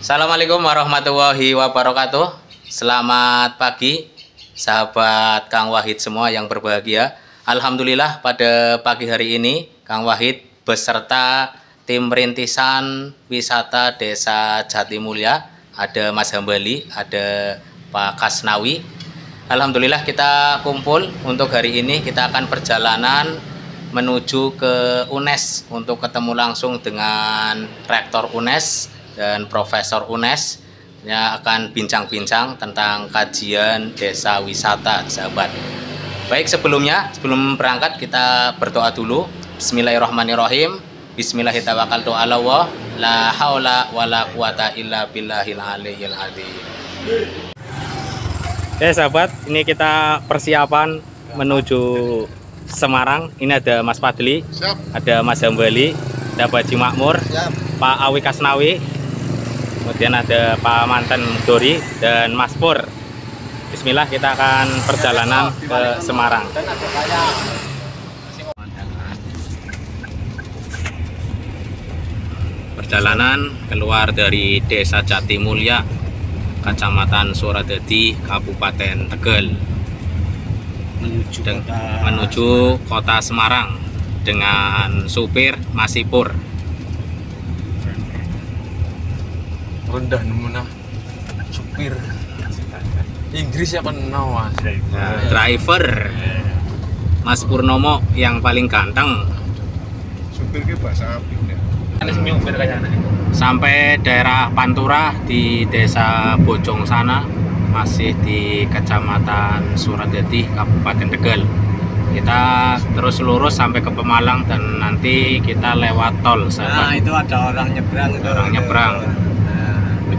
Assalamualaikum warahmatullahi wabarakatuh. Selamat pagi sahabat Kang Wahid semua yang berbahagia. Alhamdulillah pada pagi hari ini Kang Wahid beserta tim rintisan wisata Desa Jatimulya, ada Mas Hambali, ada Pak Kasnawi. Alhamdulillah kita kumpul untuk hari ini. Kita akan perjalanan menuju ke UNES untuk ketemu langsung dengan Rektor UNES dan Profesor UNES yang akan bincang-bincang tentang kajian desa wisata, sahabat. Baik, sebelum berangkat kita berdoa dulu. Bismillahirrahmanirrahim. Bismillahirrahmanirrahim. Allah, la haula wala quwata illa billahil aliyyil azim. Oke, sahabat, ini kita persiapan menuju Semarang. Ini ada Mas Fadli, ada Mas Hambali, ada Pak Haji Makmur, Pak Awi Kasnawi, kemudian ada Pak Manten Dori dan Mas Pur. Bismillah, kita akan perjalanan ke Semarang. Perjalanan keluar dari Desa Jatimulya, Kecamatan Suradadi, Kabupaten Tegal, menuju kota Semarang dengan supir Masipur. Rendah nemuna supir Inggris apa nawas Driver Mas Purnomo yang paling ganteng. supir ke bahasa Arabnya Sampai daerah Pantura di Desa Bojong sana, masih di Kecamatan Suradadi, Kabupaten Tegal. Kita terus lurus sampai ke Pemalang dan nanti kita lewat tol, sahabat. Nah, itu ada orang nyebrang. Orang nyebrang.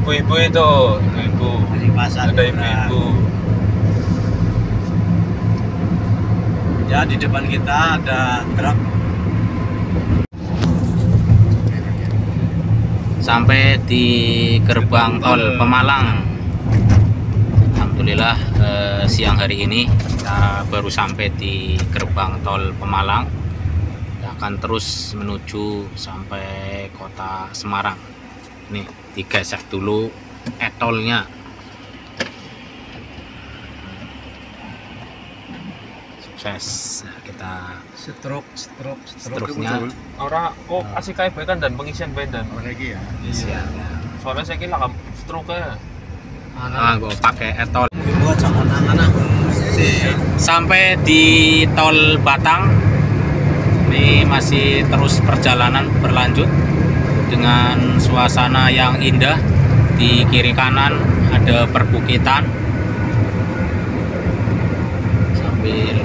ibu-ibu itu ibu Di pasar ada nyebrang. ibu-ibu Ya, di depan kita ada truk. Sampai di gerbang tol Pemalang. Alhamdulillah siang hari ini kita baru sampai di gerbang tol Pemalang. Kita akan terus menuju sampai kota Semarang. Nih, digesek dulu etolnya. Sukses. Kita seterusnya orang kok asik kayak bekan dan pengisian bedan Lagi ya. iya soalnya saya kira lah stroke gue pakai etol. Buat sama anak-anak. Sampai di tol Batang. Ini masih terus perjalanan berlanjut dengan suasana yang indah. Di kiri kanan ada perbukitan sambil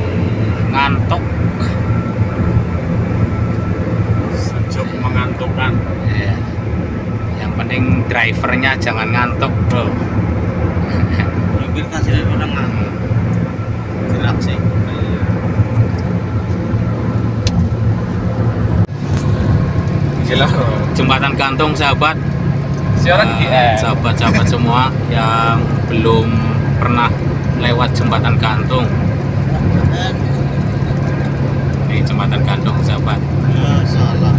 ngantuk. sejuk mengantukkan Ya. Yang penting drivernya jangan ngantuk, bro. Mobil kan jadi orang ngantuk. Gerak sih. gila Jembatan gantung, sahabat. siaran Sahabat-sahabat semua yang belum pernah lewat jembatan gantung. Ini jembatan gantung, sahabat. Ya, salah.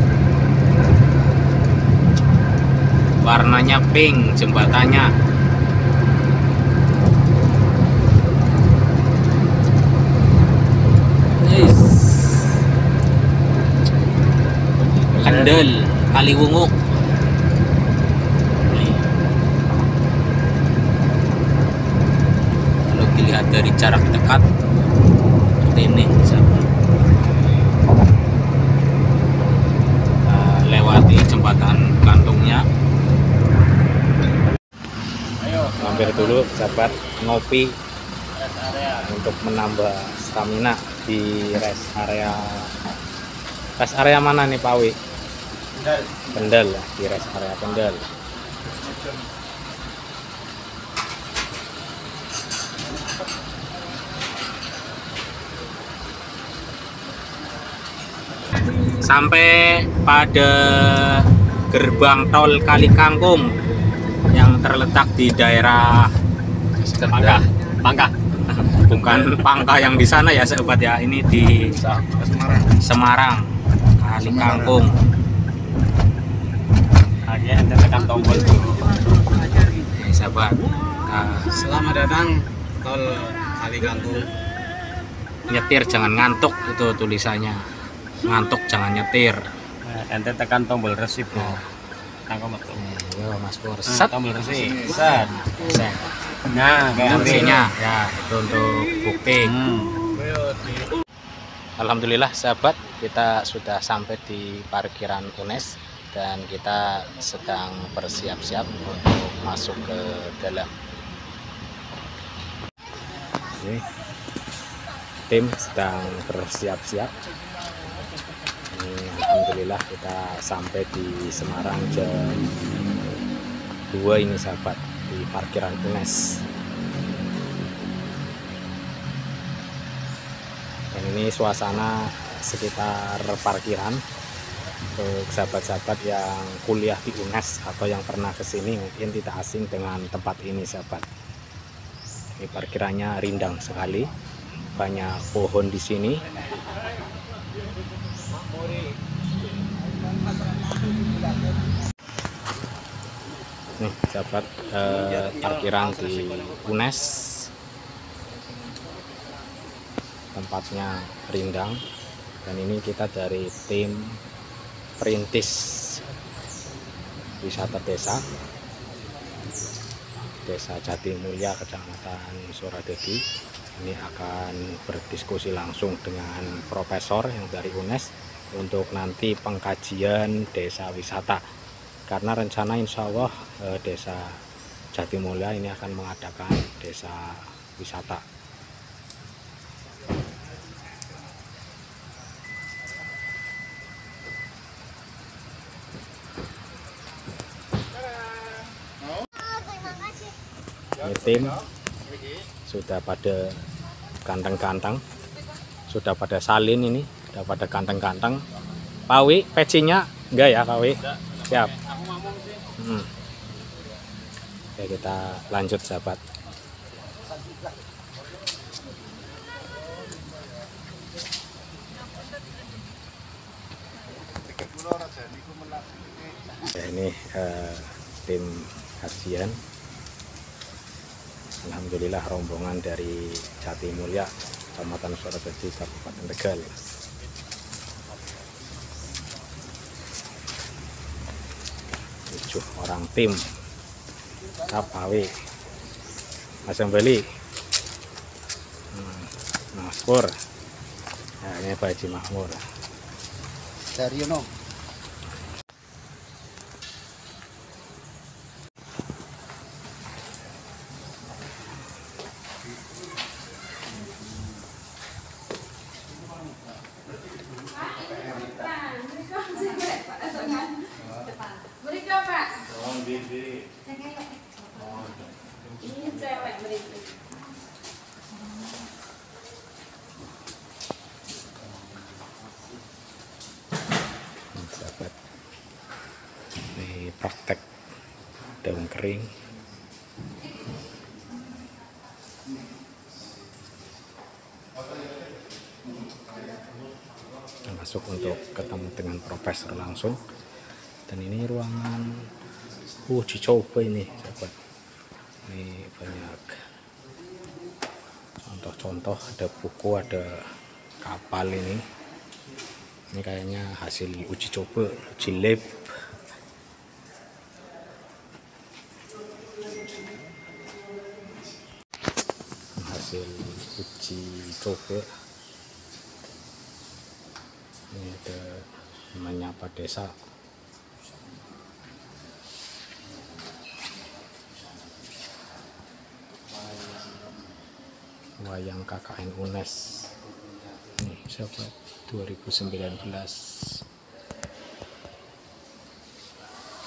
Warnanya pink jembatannya. Kendal Kaliwungu. Nih. Kalau dilihat dari jarak dekat seperti ini, sahabat. Lewati jembatan gantungnya. Mampir dulu, sahabat, ngopi untuk menambah stamina di rest area. Rest area mana nih, Pak Wi? Kendal ya, di rest area Kendal. Sampai pada gerbang tol Kali Kangkung yang terletak di daerah Pangkah. Bukan Pangkah yang di sana ya, sahabat ya. Ini di Semarang, Kali Kangkung. Akhirnya anda tekan tombol tuh. Selamat datang tol Kali Kangkung. Nyetir jangan ngantuk, itu tulisannya. Ngantuk jangan nyetir. Ente tekan tombol resip bro. Tangkap metu. Yo Mas Pur. Set tombol resip. Set. Set. Nah, kayak Fungsinya ya itu untuk booking. Alhamdulillah sahabat, kita sudah sampai di parkiran UNES dan kita sedang bersiap-siap untuk masuk ke dalam. Ini tim sedang bersiap-siap. Alhamdulillah kita sampai di Semarang jam 2 ini sahabat, di parkiran UNES. Dan ini suasana sekitar parkiran untuk sahabat-sahabat yang kuliah di UNES atau yang pernah kesini mungkin tidak asing dengan tempat ini sahabat. Ini parkirannya rindang sekali, banyak pohon di sini. Nih sahabat, parkiran di UNES, tempatnya rindang. Dan ini kita dari tim perintis wisata desa Jatimulya, Kecamatan Suradadi. Ini akan berdiskusi langsung dengan profesor yang dari UNES untuk nanti pengkajian desa wisata, karena rencana insya Allah desa Jatimulya ini akan mengadakan desa wisata. Ini tim sudah pada kanteng-kanteng, sudah pada salin, ini sudah pada kanteng-kanteng. Pawi pecinya enggak ya Pawi? Siap. Oke, kita lanjut sahabat. Ya, ini tim kajian. Alhamdulillah rombongan dari Jatimulya, Kecamatan Suradadi, Kabupaten Tegal. Tujuh orang tim. Kapawi, Mas Beli, Mas Pur, nah, ini Pak Haji Makmur. Daryono. Sahabat, ini praktek daun kering. Masuk untuk ketemu dengan profesor langsung. Dan ini ruangan uji coba ini sahabat. Ini banyak contoh-contoh, ada buku, ada kapal ini. Ini kayaknya hasil uji coba, uji lab. Hasil uji coba. Ini ada menyapa desa. Wayang KKN UNES. Nih sahabat, 2019.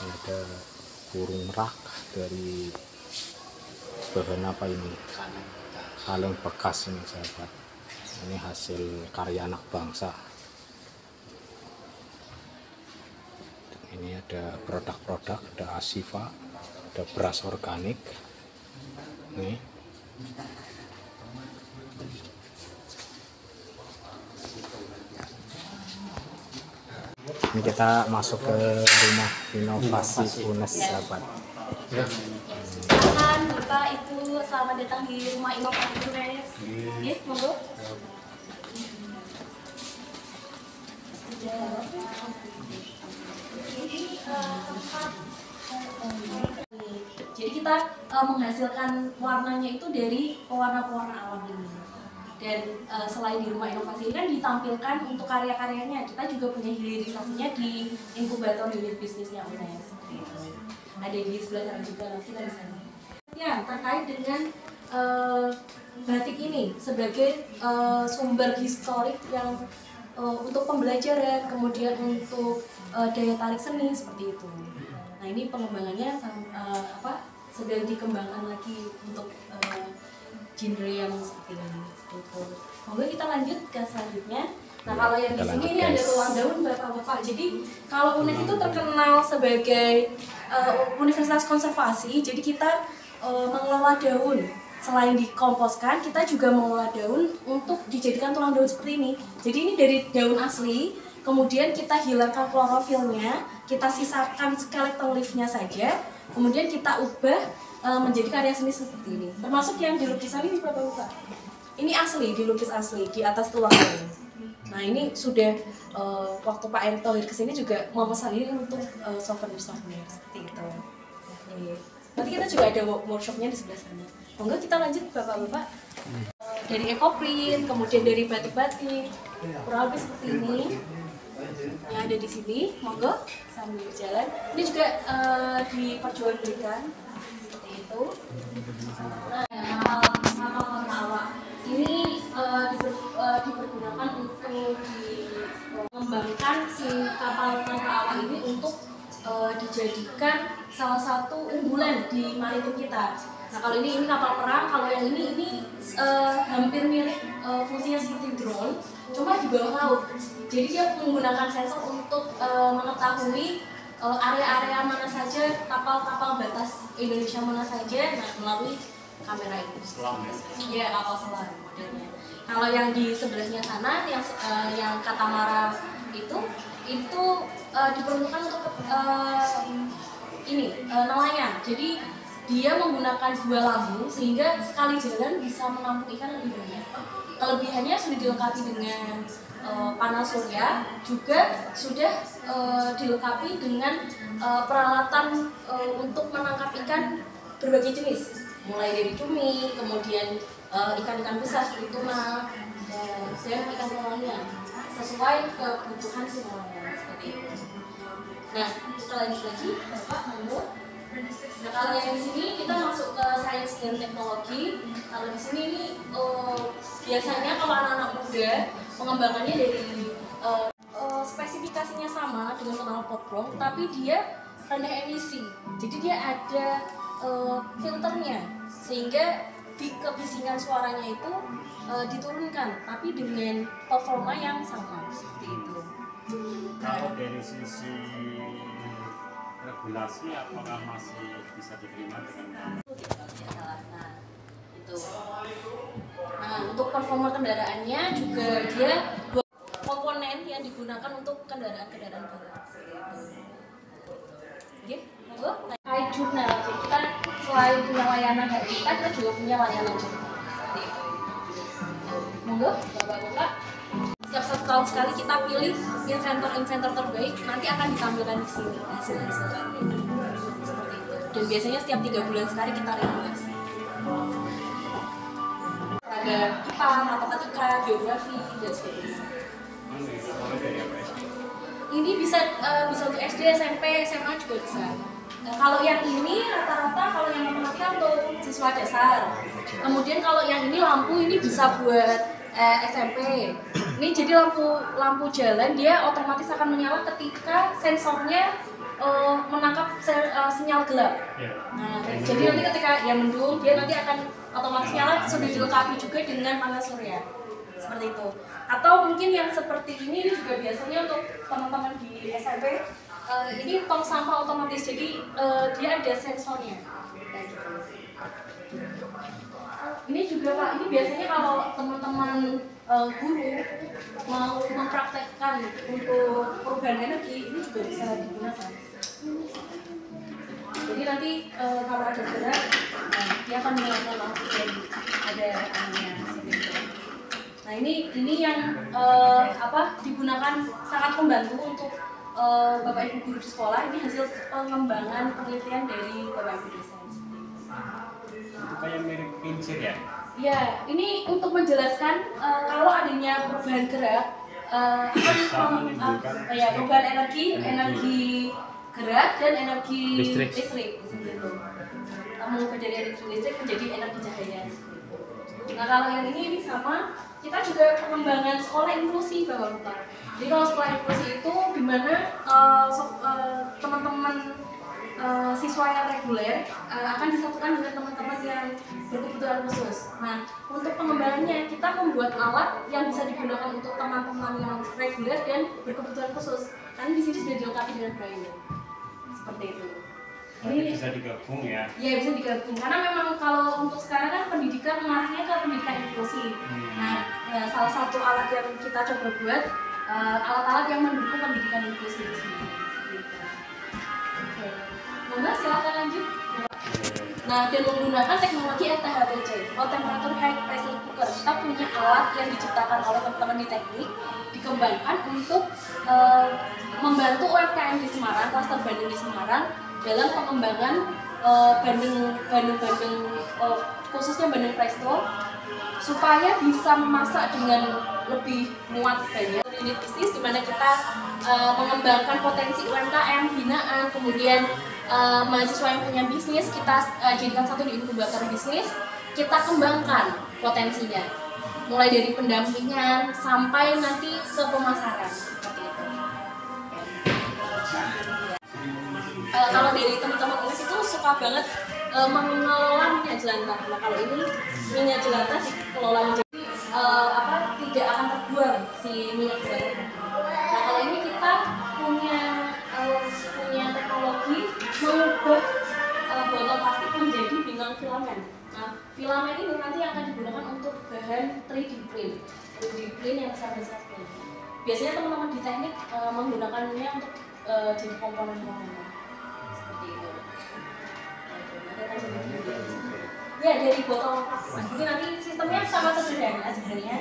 Ada burung merak dari bahan apa ini? Kaleng bekas ini sahabat. Ini hasil karya anak bangsa. Ini ada produk-produk, ada Asifa, ada beras organik. Nih. Ini kita masuk ke rumah inovasi UNES sahabat. Bapak Ibu, selamat datang di Rumah Inovasi UNES. Ya, monggo. Jadi kita menghasilkan warnanya itu dari pewarna-pewarna alam ini. Dan selain di Rumah Inovasi ini kan ditampilkan untuk karya-karyanya, kita juga punya hilirisasinya di inkubator unit bisnisnya UNES. Ada di sebelah sana juga, nanti kita di sana. Ya, terkait dengan batik ini sebagai sumber historik yang untuk pembelajaran, kemudian untuk daya tarik seni seperti itu. Nah, ini pengembangannya sedang dikembangkan lagi untuk genre yang seperti ini. Gitu. Monggo kita lanjut ke selanjutnya. Nah, kalau yang di sini ini ada tulang daun Bapak-bapak. Jadi kalau UNES itu terkenal sebagai universitas konservasi. Jadi kita mengelola daun. Selain dikomposkan, kita juga mengelola daun untuk dijadikan tulang daun seperti ini. Jadi ini dari daun asli, kemudian kita hilangkan klorofilnya, kita sisakan skeleton leaf-nya saja, kemudian kita ubah menjadi karya seni seperti ini. Termasuk yang di lukisan ini Bapak-bapak. Ini asli, dilukis asli di atas tulang daun. Nah, ini sudah waktu Pak Erick Thohir kesini juga memesan ini untuk souvenir-souvenir seperti itu. Nanti kita juga ada workshopnya di sebelah sana. Monggo kita lanjut Bapak-bapak. Dari ekoprint, kemudian dari batik-batik, kurang lebih seperti ini yang ada di sini. Monggo sambil jalan. Ini juga diperjualbelikan seperti itu. Nah, kapal awak ini dipergunakan untuk mengembangkan si kapal tanpa awak ini untuk dijadikan salah satu unggulan di maritim kita. Nah, kalau ini kapal perang, kalau yang ini hampir mirip fungsinya seperti drone, cuma di bawah laut. Jadi dia menggunakan sensor untuk mengetahui area-area mana saja, kapal-kapal batas Indonesia mana saja, nah, melalui kamera itu. Selam ya? Iya, kapal selam modelnya. Kalau yang di sebelahnya sana, yang katamara itu diperlukan untuk nelayan. Jadi dia menggunakan 2 lambung sehingga sekali jalan bisa menampung ikan lebih banyak. Kelebihannya sudah dilengkapi dengan panel surya, juga sudah dilengkapi dengan peralatan untuk menangkap ikan berbagai jenis, mulai dari cumi, kemudian ikan-ikan besar seperti tuna, dan ikan lainnya sesuai kebutuhan si nelayan seperti itu. Nah, kita lanjut lagi, Bapak, monggo. Nah, kalau yang di sini kita masuk ke sains dan teknologi. Kalau di sini ini biasanya kalau anak-anak muda pengembangannya dari spesifikasinya sama dengan knalpot brong, tapi dia rendah emisi. Jadi dia ada filternya sehingga kebisingan suaranya itu diturunkan, tapi dengan performa yang sama seperti itu. Kalau dari sisi regulasi, apakah masih bisa diterima dengan Nah, itu. Nah, untuk performa kendaraannya juga dia 2 komponen yang digunakan untuk kendaraan-kendaraan berat. Oke, monggo. Terkait jurnal, jadi kita selain punya layanan dari kita juga punya layanan jurnal. Seperti itu. Monggo, Bapak-bapak. Setiap 1 tahun sekali kita pilih inventor-inventor terbaik, nanti akan ditampilkan di sini hasil-hasil karya. Seperti itu. Dan biasanya setiap 3 bulan sekali kita regulasi. Ada IPA, matematika, geografi, dan sebagainya. Ini bisa untuk SD, SMP, SMA juga bisa. Nah, kalau yang ini rata-rata kalau yang matematika untuk siswa dasar. Kemudian kalau yang ini lampu ini bisa buat SMP. Ini jadi lampu jalan, dia otomatis akan menyala ketika sensornya menangkap sinyal gelap. Nah, jadi nanti ketika dia mendung, dia nanti akan otomatis nyala, sudah dilengkapi juga dengan panel surya. Seperti itu. Atau mungkin yang seperti ini juga biasanya untuk teman-teman di SMP, ini tong sampah otomatis, jadi dia ada sensornya. Ini juga Pak, ini biasanya kalau teman-teman guru mau mempraktekkan untuk perubahan energi, ini juga bisa digunakan. Jadi nanti kalau ada gerak, dia akan mengeluarkan lampu dan ada anunya seperti itu. Nah ini yang digunakan sangat membantu untuk Bapak Ibu guru di sekolah. Ini hasil pengembangan penelitian dari Bapak Ibu dosen. Itu kayak mirip pincir ya? Ya, ini untuk menjelaskan kalau adanya perubahan gerak perubahan energi gerak dan energi listrik seperti itu. Mengubah dari energi listrik menjadi energi cahaya. Nah kalau yang ini sama, kita juga pengembangan sekolah inklusi Bapak-Bapak. Jadi kalau sekolah inklusi itu dimana teman-teman siswa yang reguler akan disatukan dengan teman-teman yang berkebutuhan khusus. Nah, untuk pengembangannya kita membuat alat yang bisa digunakan untuk teman-teman yang reguler dan berkebutuhan khusus. Karena di sini sudah dilengkapi dengan braille. Seperti itu. Ini bisa digabung ya? Ya bisa digabung. Karena memang kalau untuk sekarang kan pendidikan mengarahnya ke pendidikan inklusi. Nah, salah satu alat yang kita coba buat alat-alat yang mendukung pendidikan inklusi di sini. Mbak, silakan lanjut. Nah, dan menggunakan teknologi FTHPC, Low Temperature High Pressure Cooker. Kita punya alat yang diciptakan oleh teman-teman di teknik, dikembangkan untuk membantu UMKM di Semarang, klaster Bandeng di Semarang dalam pengembangan bandeng khususnya bandeng presto, supaya bisa memasak dengan lebih muat banyak. Unit bisnis di mana kita mengembangkan potensi UMKM, binaan, kemudian mahasiswa yang punya bisnis kita jadikan satu di inkubator bisnis, kita kembangkan potensinya mulai dari pendampingan sampai nanti ke pemasaran seperti itu. Kalau dari teman-teman UNES itu suka banget mengelola minyak jelantah. Nah kalau ini minyak jelantah dikelola menjadi tidak akan terbuang si minyak jelantah. Nah kalau ini kita punya teknologi mengubah botol plastik menjadi benang filamen. Nah, filamen ini nanti akan digunakan untuk bahan 3D print. 3D print yang besar-besar seperti ini. Biasanya teman-teman di teknik menggunakannya untuk jadi komponen-komponen seperti itu. Ya dari botol plastik. Jadi nanti sistemnya sama sederhana sebenarnya.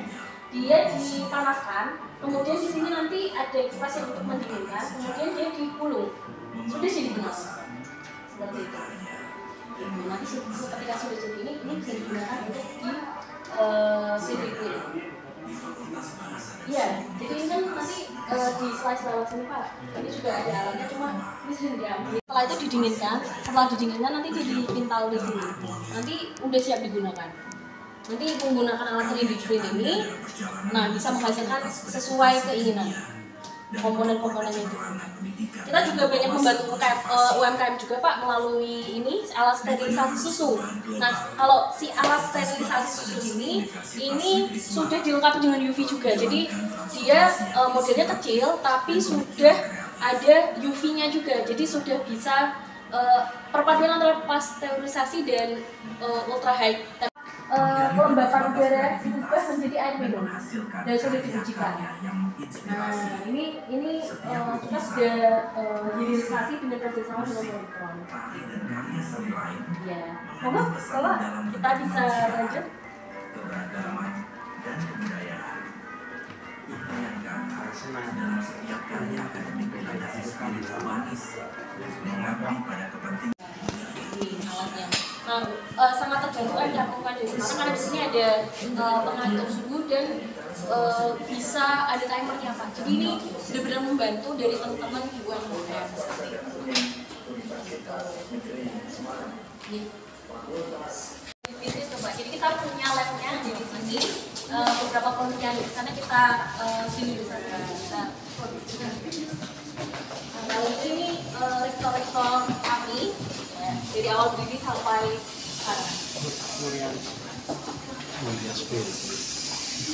Dia dipanaskan, kemudian di sini nanti ada kipas yang untuk mendinginkan, kemudian dia digulung. Sudah jadi benang seperti itu. Nanti ketika sudah jadi ini bisa digunakan untuk di CDP. Iya, jadi ini kan nanti di slice lewat sini Pak. Ini juga ada alatnya, cuma ini sudah diambil. Setelah itu didinginkan, nanti dipintal di sini. Nanti udah siap digunakan. Nanti menggunakan alat 3D print ini, nah bisa menghasilkan sesuai keinginan komponen-komponennya itu. Kita juga banyak membantu UMKM juga Pak melalui ini alat sterilisasi susu. Nah kalau si alat sterilisasi susu ini sudah dilengkapi dengan UV juga. Jadi dia modelnya kecil tapi sudah ada UV-nya juga. Jadi sudah bisa perpaduan antara pasteurisasi dan ultra high. Kelembapan udara berubah menjadi air minum dan sudah diujikan. Nah ini kita sudah hilirisasi dengan kerjasama dengan Polytron. Ya, monggo kalau kita bisa lanjut. Dalam setiap karya akademik pedagogis mengabdi pada kepentingan. Alatnya. Nah, sangat terbantu yang dilakukan di Semarang karena di sini ada pengatur suhu dan bisa ada timernya Pak. Jadi ini benar-benar membantu dari teman-teman di UMKM seperti itu. Bisnis Pak. Jadi kita punya labnya di sini, beberapa penelitian di sana kita sini di sana kita produksikan. Lalu ini rektor-rektor kami dari awal berdiri sampai sekarang.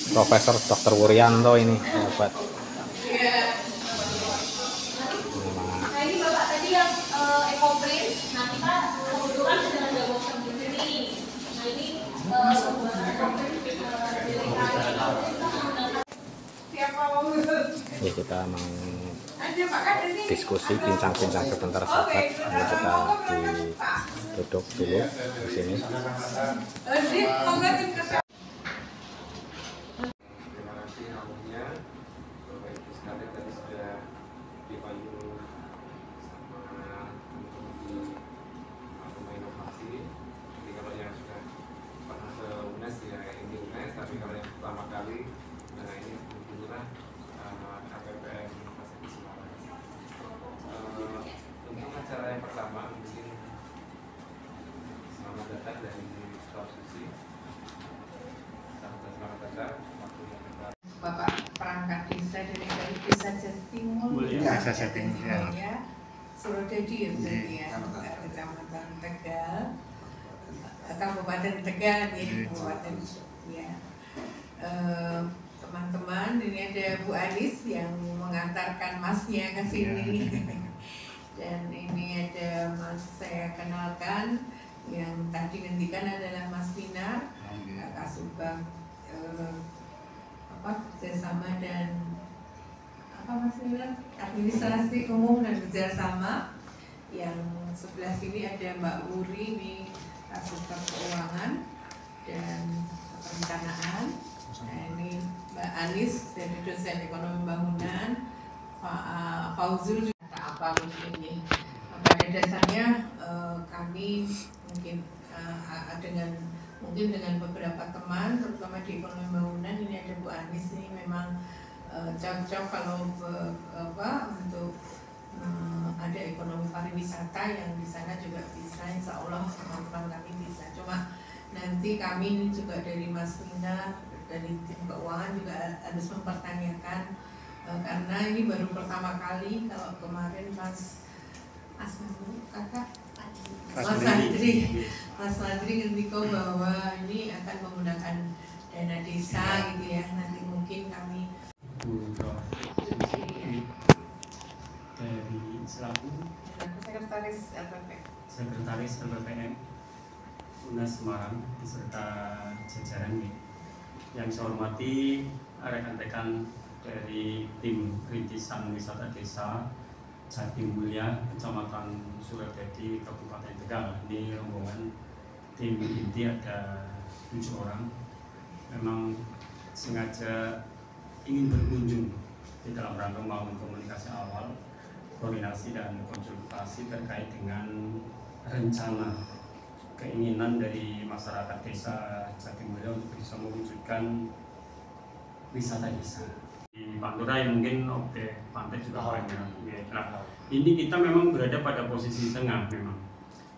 Profesor Dr. Wuryanto ini dapat. Nah ini Bapak tadi yang ekoprint. Nah kita kebetulan sedang ada workshop di sini. Nah ini ekoprint dari siapa mau? Ya kita mau diskusi, bincang-bincang sebentar sahabat. Ini kita duduk dulu di sini. Terima kasih awalnya Bapak Ibu sekalian tadi sudah dipandu sama teman-teman rumah inovasi. Jadi kalau yang sudah pernah ke UNES ya ini UNES, tapi kalau yang pertama kali nah ini alhamdulillah KPPM Inovasi di Semarang. Untuk acara yang pertama mungkin selamat datang dari Staf Susi. Selamat datang. Bapak perangkat desa dari Desa Jatimul, Desa Jatimul, ya. Surodadi ya berarti ya, Kecamatan Tegal, Kabupaten Tegal ya, Kabupaten ya. Teman-teman, ini ada Bu Anis yang mengantarkan masnya ke sini, dan ini ada Mas saya kenalkan yang tadi ngendikan adalah Mas Pinar, Kakak Subang. Kerjasama dan administrasi umum dan kerjasama. Yang sebelah sini ada Mbak Wuri, ini Kasubag Keuangan dan Perencanaan. Nah, ini Mbak Anis dari dosen ekonomi bangunan, Pak Fauzul juga apa mungkin. Pada dasarnya kami mungkin dengan beberapa teman, terutama di ekonomi bangunan, ini ada Bu Anis, ini memang cocok kalau untuk ada ekonomi pariwisata yang di sana juga bisa, insya Allah teman-teman kami bisa. Cuma nanti kami ini juga dari Mas Winda, dari tim keuangan juga harus mempertanyakan karena ini baru pertama kali. Kalau kemarin Mas kakak Mas Fadri ngendiko bahwa ini akan menggunakan dana desa gitu ya. Nanti mungkin kami dari selaku Sekretaris LPPM UNES Semarang beserta jajaran yang saya hormati rekan-rekan dari tim rintisan wisata desa Jatimulya, Kecamatan Surodadi, Kabupaten Tegal. Ini rombongan tim inti ada 7 orang. Memang sengaja ingin berkunjung di dalam rangka membangun komunikasi awal, koordinasi dan konsultasi terkait dengan rencana keinginan dari masyarakat desa Jatimulya untuk bisa mewujudkan wisata desa. Di Pantura yang mungkin pantai juga banyak. Nah, ini kita memang berada pada posisi tengah memang.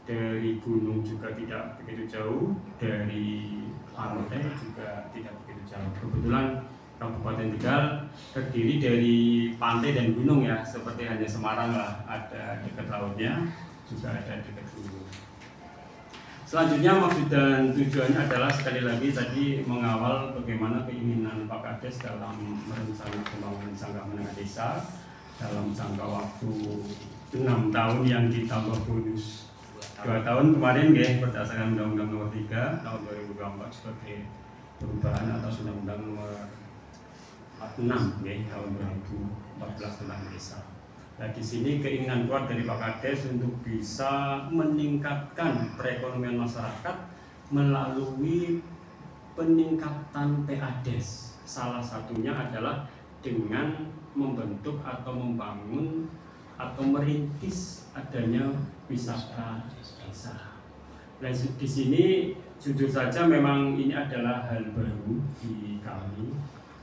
Dari gunung juga tidak begitu jauh, dari pantai juga tidak begitu jauh. Kebetulan Kabupaten Tegal terdiri dari pantai dan gunung ya, seperti hanya Semarang lah, ada dekat lautnya, juga ada dekat gunung. Selanjutnya maksud dan tujuannya adalah sekali lagi tadi mengawal bagaimana keinginan Pak Kades dalam merencanakan pembangunan jangka menengah desa dalam jangka waktu 6 tahun yang ditambah bonus 2 tahun kemarin ya, berdasarkan Undang-Undang Nomor 3 Tahun 2024 sebagai perubahan atas Undang-Undang Nomor 46 ya, Tahun 2014 tentang desa. Nah, di sini keinginan kuat dari Pak Kades untuk bisa meningkatkan perekonomian masyarakat melalui peningkatan PADES. Salah satunya adalah dengan membentuk atau membangun atau merintis adanya wisata desa. Nah, di sini jujur saja memang ini adalah hal baru di kami.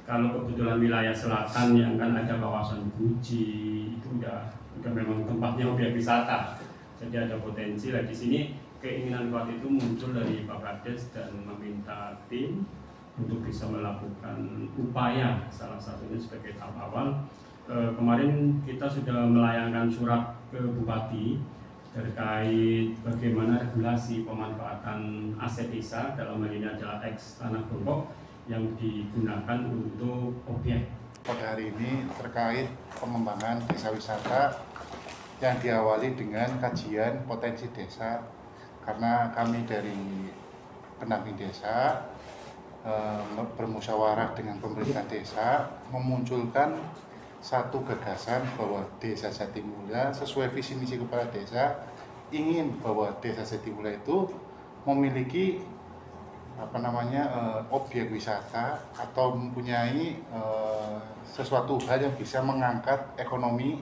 Kalau kebetulan wilayah selatan yang kan ada kawasan Guji itu udah memang tempatnya objek wisata, jadi ada potensi lah di sini. Keinginan kuat itu muncul dari Pak Kades dan meminta tim untuk bisa melakukan upaya, salah satunya sebagai tahap awal. Kemarin kita sudah melayangkan surat ke Bupati terkait bagaimana regulasi pemanfaatan aset desa, dalam hal ini adalah eks tanah bongkok yang digunakan untuk objek. Pada hari ini terkait pengembangan desa wisata yang diawali dengan kajian potensi desa, karena kami dari pendamping desa bermusyawarah dengan pemerintah desa memunculkan satu gagasan bahwa Desa Jatimulya sesuai visi misi kepala desa ingin bahwa Desa Jatimulya itu memiliki objek wisata atau mempunyai sesuatu hal yang bisa mengangkat ekonomi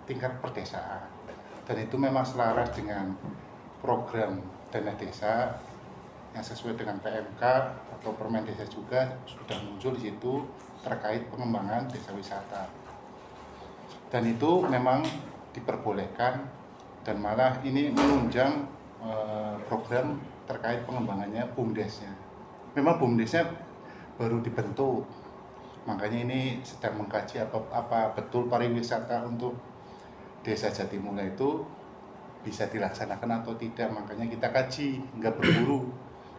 tingkat perdesaan, dan itu memang selaras dengan program dana desa yang sesuai dengan PMK atau Permen Desa juga sudah muncul di situ terkait pengembangan desa wisata, dan itu memang diperbolehkan dan malah ini menunjang program terkait pengembangannya BUMDesnya. Memang BUMDesnya baru dibentuk, makanya ini sedang mengkaji apa betul pariwisata untuk Desa Jatimulya itu bisa dilaksanakan atau tidak. Makanya kita kaji, nggak berburu,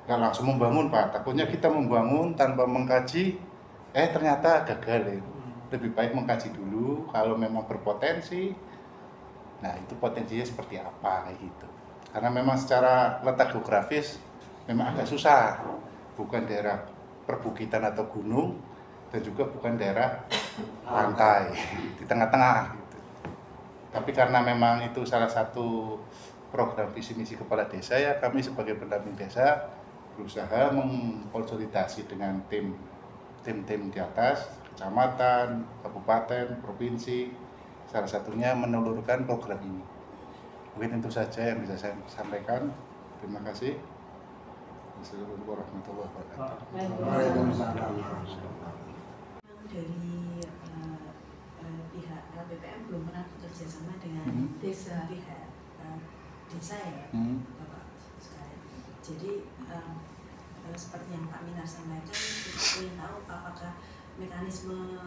nggak langsung membangun Pak. Takutnya kita membangun tanpa mengkaji, ternyata gagal ya. Lebih baik mengkaji dulu, kalau memang berpotensi, nah itu potensinya seperti apa kayak gitu. Karena memang secara letak geografis memang agak susah, bukan daerah perbukitan atau gunung, dan juga bukan daerah pantai, di tengah-tengah gitu. Tapi karena memang itu salah satu program visi misi kepala desa, ya kami sebagai pendamping desa berusaha mengkonsolidasi dengan tim-tim di atas, kecamatan, kabupaten, provinsi, salah satunya menelurkan program ini. Mungkin itu saja yang bisa saya sampaikan. Terima kasih. Assalamualaikum warahmatullahi wabarakatuh. Dari pihak LPPM belum pernah bekerja sama dengan desa pihak desa ya, Bapak sekalian. Jadi seperti yang Pak Minar sampaikan, kita ingin tahu apakah mekanisme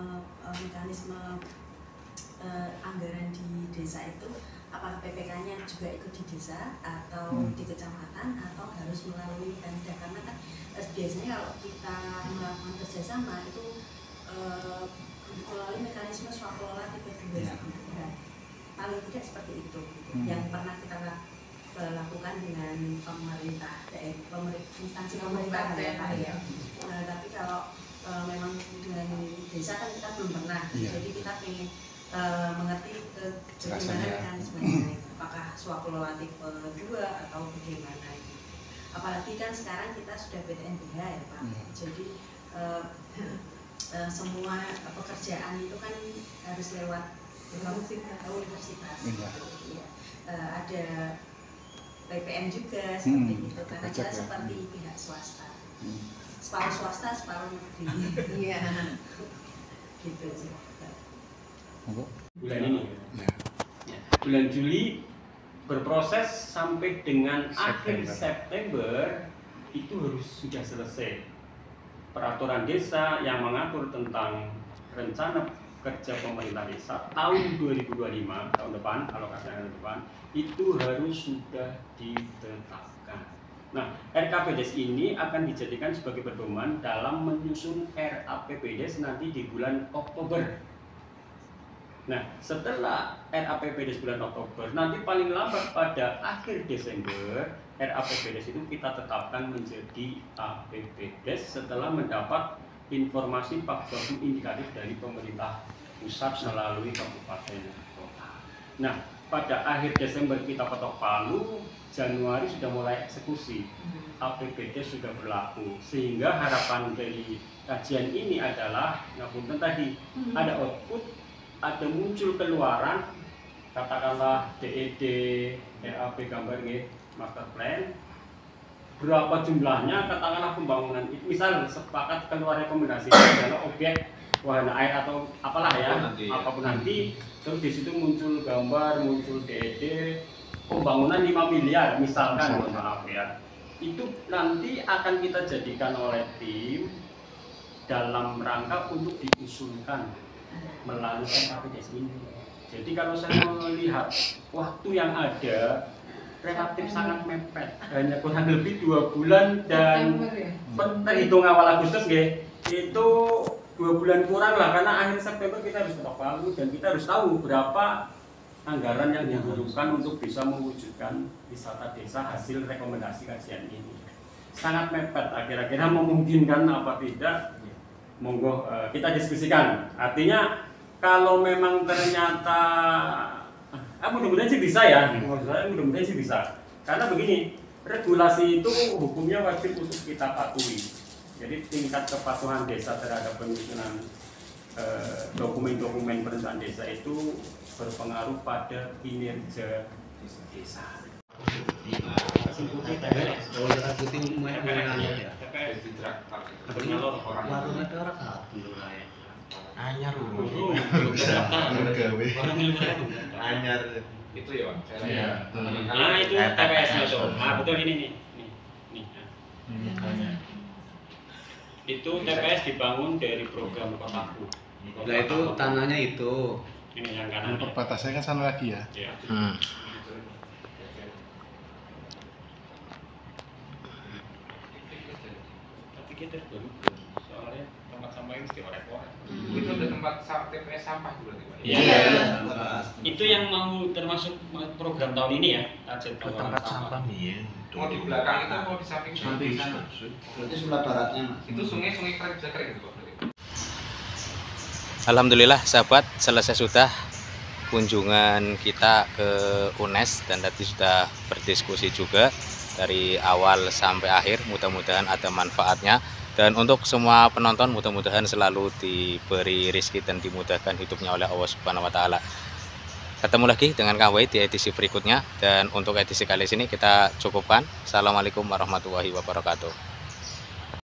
anggaran di desa itu, apakah PPK-nya juga ikut di desa atau di kecamatan atau harus melalui Pemda, karena kan biasanya kalau kita melakukan kerjasama itu melalui mekanisme swakelola tipe 2 paling tidak seperti itu yang pernah kita lakukan dengan pemerintah instansi pemerintah daerah ya. Tapi kalau memang dengan desa kan kita belum pernah, jadi kita ingin mengerti bagaimana mekanismenya, apakah swakelola tipe 2 atau bagaimana gitu. Apalagi kan sekarang kita sudah PTNBH ya Pak, jadi semua pekerjaan itu kan harus lewat universitas. Ya. Ada PPN juga seperti itu, karena kita seperti pihak swasta, separuh swasta, separuh negeri. Iya, gitu sih. Bulan ini, bulan Juli berproses sampai dengan akhir September itu harus sudah selesai peraturan desa yang mengatur tentang rencana kerja pemerintah desa tahun 2025, tahun depan, alokasi tahun depan itu harus sudah ditetapkan. Nah, RKPDes ini akan dijadikan sebagai pedoman dalam menyusun RAPBDes nanti di bulan Oktober. Nah, setelah RAPBDes bulan Oktober, nanti paling lambat pada akhir Desember, RAPBDes itu kita tetapkan menjadi APBDes setelah mendapat informasi faktor indikatif dari pemerintah pusat melalui kabupaten kota. Nah, pada akhir Desember kita ketok palu, Januari sudah mulai eksekusi, APBDes sudah berlaku, sehingga harapan dari kajian ini adalah, ngapunten tadi, ada output, ada muncul keluaran, katakanlah DED, RAP gambar master plan, berapa jumlahnya, katakanlah pembangunan itu, misal sepakat keluar rekomendasi adalah objek wahana air atau apalah ya, apapun nanti, terus di situ muncul gambar, muncul DED, pembangunan 5 miliar misalkan, mohon maaf ya, itu nanti akan kita jadikan oleh tim dalam rangka untuk diusulkan melalui RAPBDes ini. Jadi kalau saya melihat waktu yang ada relatif sangat mepet, hanya kurang lebih 2 bulan dan terhitung awal Agustus itu 2 bulan kurang lah, karena akhir September kita harus ketok palu dan kita harus tahu berapa anggaran yang diperlukan untuk bisa mewujudkan wisata desa hasil rekomendasi kajian ini. Sangat mepet, kira-kira memungkinkan apa tidak, monggo kita diskusikan. Artinya kalau memang ternyata mudah-mudahan sih bisa ya, maksud saya mudah-mudahan sih bisa. Karena begini, regulasi itu hukumnya wajib untuk kita patuhi. Jadi tingkat kepatuhan desa terhadap penyusunan dokumen-dokumen perencanaan desa itu berpengaruh pada kinerja desa. Anyar anyar itu ya Bang. Nah itu TPS-nya itu. Nah betul ini nih. Itu TPS dibangun dari program Kotaku. Nah itu tanahnya itu Ini yang kanan. Perbatasannya kan sana lagi ya. Iya. Tapi kita belum, soalnya tempat sampah ini mesti orek-orek. Itu udah tempat TPS sampah berarti Pak. Iya. Itu yang mau termasuk program tahun ini ya, target tempat sampah nih. Mau di belakang itu mau di samping sana. Berarti sebelah baratnya Mas. Itu sungai-sungai kering bisa kering itu Pak. Alhamdulillah sahabat, selesai sudah kunjungan kita ke UNES dan tadi sudah berdiskusi juga dari awal sampai akhir. Mudah-mudahan ada manfaatnya, dan untuk semua penonton mudah-mudahan selalu diberi rezeki dan dimudahkan hidupnya oleh Allah Subhanahu wa taala. Ketemu lagi dengan Kang Wahid di edisi berikutnya, dan untuk edisi kali ini kita cukupkan. Assalamualaikum warahmatullahi wabarakatuh.